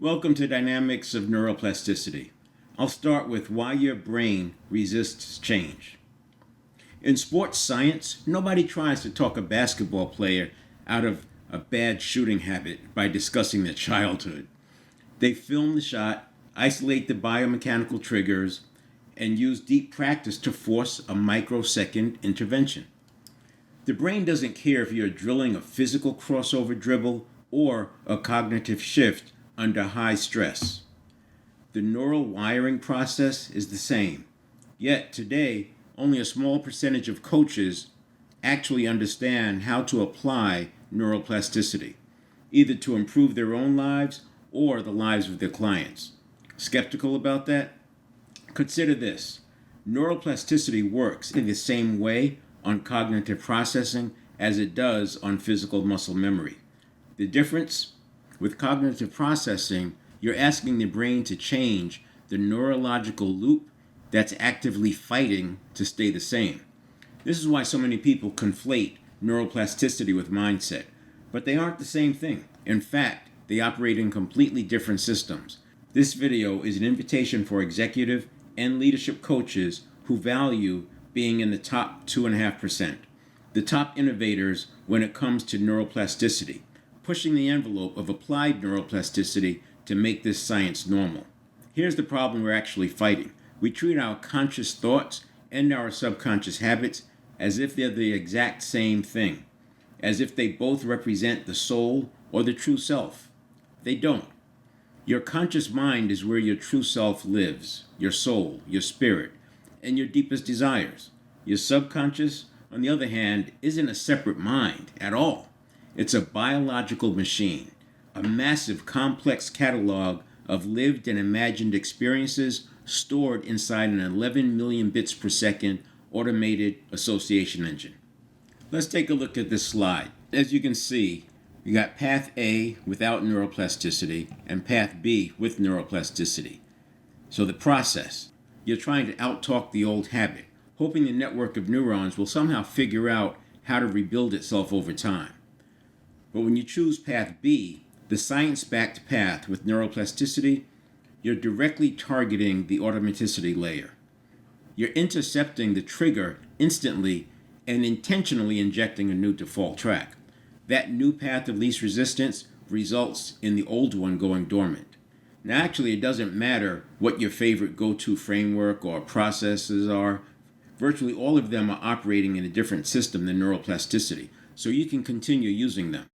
Welcome to Dynamics of Neuroplasticity. I'll start with why your brain resists change. In sports science, nobody tries to talk a basketball player out of a bad shooting habit by discussing their childhood. They film the shot, isolate the biomechanical triggers, and use deep practice to force a microsecond intervention. The brain doesn't care if you're drilling a physical crossover dribble or a cognitive shift under high stress. The neural wiring process is the same. Yet today, only a small percentage of coaches actually understand how to apply neuroplasticity, either to improve their own lives or the lives of their clients. Skeptical about that? Consider this. Neuroplasticity works in the same way on cognitive processing as it does on physical muscle memory. The difference? With cognitive processing, you're asking the brain to change the neurological loop that's actively fighting to stay the same. This is why so many people conflate neuroplasticity with mindset, but they aren't the same thing. In fact, they operate in completely different systems. This video is an invitation for executive and leadership coaches who value being in the top 2.5%, the top innovators when it comes to neuroplasticity, pushing the envelope of applied neuroplasticity to make this science normal. Here's the problem we're actually fighting. We treat our conscious thoughts and our subconscious habits as if they're the exact same thing, as if they both represent the soul or the true self. They don't. Your conscious mind is where your true self lives, your soul, your spirit, and your deepest desires. Your subconscious, on the other hand, isn't a separate mind at all. It's a biological machine, a massive complex catalog of lived and imagined experiences stored inside an 11 million bits per second automated association engine. Let's take a look at this slide. As you can see, we got path A without neuroplasticity and path B with neuroplasticity. So the process, you're trying to outtalk the old habit, hoping the network of neurons will somehow figure out how to rebuild itself over time. But when you choose path B, the science-backed path with neuroplasticity, you're directly targeting the automaticity layer. You're intercepting the trigger instantly and intentionally injecting a new default track. That new path of least resistance results in the old one going dormant. Now, actually, it doesn't matter what your favorite go-to framework or processes are. Virtually all of them are operating in a different system than neuroplasticity, so you can continue using them.